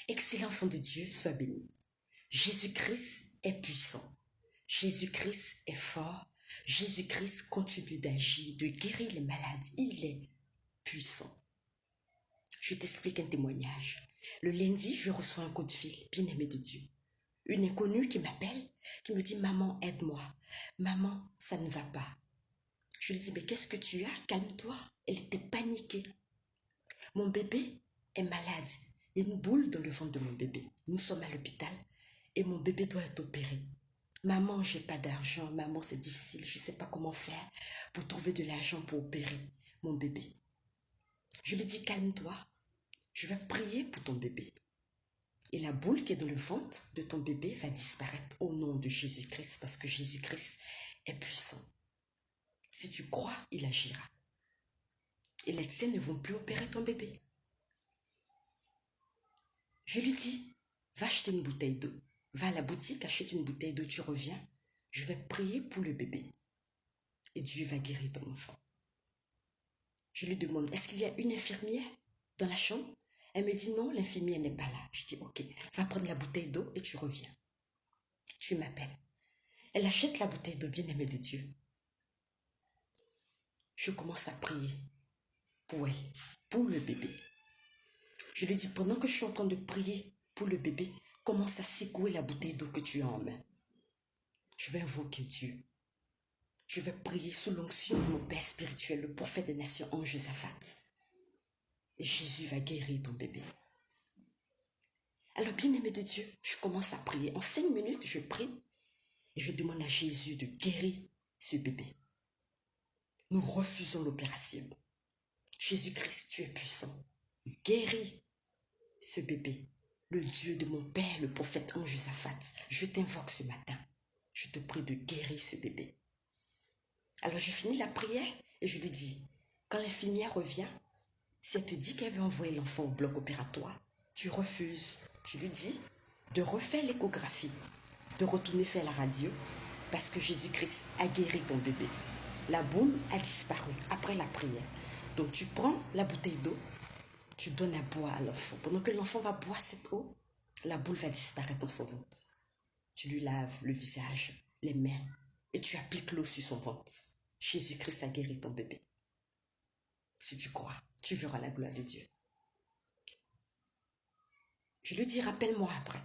Excellent enfant de Dieu, sois béni. Jésus-Christ est puissant. Jésus-Christ est fort. Jésus-Christ continue d'agir, de guérir les malades. Il est puissant. Je t'explique un témoignage. Le lundi, je reçois un coup de fil, bien-aimé de Dieu. Une inconnue qui m'appelle, qui me dit « Maman, aide-moi. Maman, ça ne va pas. » Je lui dis « Mais qu'est-ce que tu as? Calme-toi. » Elle était paniquée. Mon bébé est malade. Il y a une boule dans le ventre de mon bébé. Nous sommes à l'hôpital et mon bébé doit être opéré. Maman, j'ai pas d'argent. Maman, c'est difficile. Je ne sais pas comment faire pour trouver de l'argent pour opérer mon bébé. Je lui dis, calme-toi. Je vais prier pour ton bébé. Et la boule qui est dans le ventre de ton bébé va disparaître au nom de Jésus-Christ parce que Jésus-Christ est puissant. Si tu crois, il agira. Et les médecins ne vont plus opérer ton bébé. Je lui dis, va acheter une bouteille d'eau. Va à la boutique, achète une bouteille d'eau, tu reviens. Je vais prier pour le bébé. Et Dieu va guérir ton enfant. Je lui demande, est-ce qu'il y a une infirmière dans la chambre? Elle me dit, non, l'infirmière n'est pas là. Je dis, ok, va prendre la bouteille d'eau et tu reviens. Tu m'appelles. Elle achète la bouteille d'eau, bien-aimée de Dieu. Je commence à prier pour elle, pour le bébé. Je lui dis, pendant que je suis en train de prier pour le bébé, commence à secouer la bouteille d'eau que tu as en main. Je vais invoquer Dieu. Je vais prier sous l'onction de mon Père spirituel, le prophète des nations, ange Josaphat. Et Jésus va guérir ton bébé. Alors, bien-aimé de Dieu, je commence à prier. En 5 minutes, je prie et je demande à Jésus de guérir ce bébé. Nous refusons l'opération. Jésus-Christ, tu es puissant. Guéris ce bébé. Le Dieu de mon Père, le prophète ange Josaphat, je t'invoque ce matin. Je te prie de guérir ce bébé. Alors je finis la prière et je lui dis, quand l'infirmière revient, si elle te dit qu'elle veut envoyer l'enfant au bloc opératoire, tu refuses. Tu lui dis de refaire l'échographie, de retourner faire la radio, parce que Jésus-Christ a guéri ton bébé. La boule a disparu après la prière. Donc tu prends la bouteille d'eau, tu donnes à boire à l'enfant. Pendant que l'enfant va boire cette eau, la boule va disparaître dans son ventre. Tu lui laves le visage, les mains, et tu appliques l'eau sur son ventre. Jésus-Christ a guéri ton bébé. Si tu crois, tu verras la gloire de Dieu. Je lui dis, rappelle-moi après.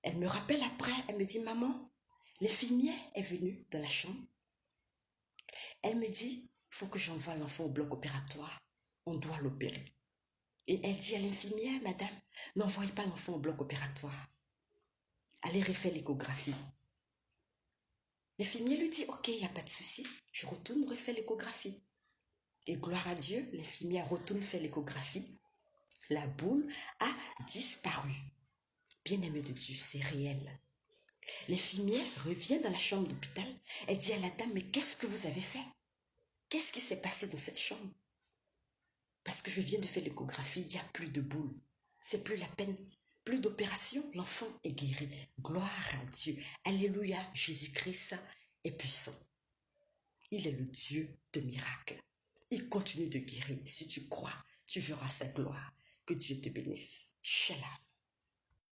Elle me rappelle après, elle me dit, maman, l'infirmière est venue dans la chambre. Elle me dit, il faut que j'envoie l'enfant au bloc opératoire. On doit l'opérer. Et elle dit à l'infirmière, madame, n'envoyez pas l'enfant au bloc opératoire. Allez refaire l'échographie. L'infirmière lui dit, ok, il n'y a pas de souci. Je retourne refaire l'échographie. Et gloire à Dieu, l'infirmière retourne faire l'échographie. La boule a disparu. Bien-aimé de Dieu, c'est réel. L'infirmière revient dans la chambre d'hôpital. Elle dit à la dame, mais qu'est-ce que vous avez fait? Qu'est-ce qui s'est passé dans cette chambre? Parce que je viens de faire l'échographie, il n'y a plus de boule. C'est plus la peine. Plus d'opération, l'enfant est guéri. Gloire à Dieu. Alléluia, Jésus-Christ est puissant. Il est le Dieu de miracles. Il continue de guérir. Si tu crois, tu verras sa gloire. Que Dieu te bénisse. Shalom.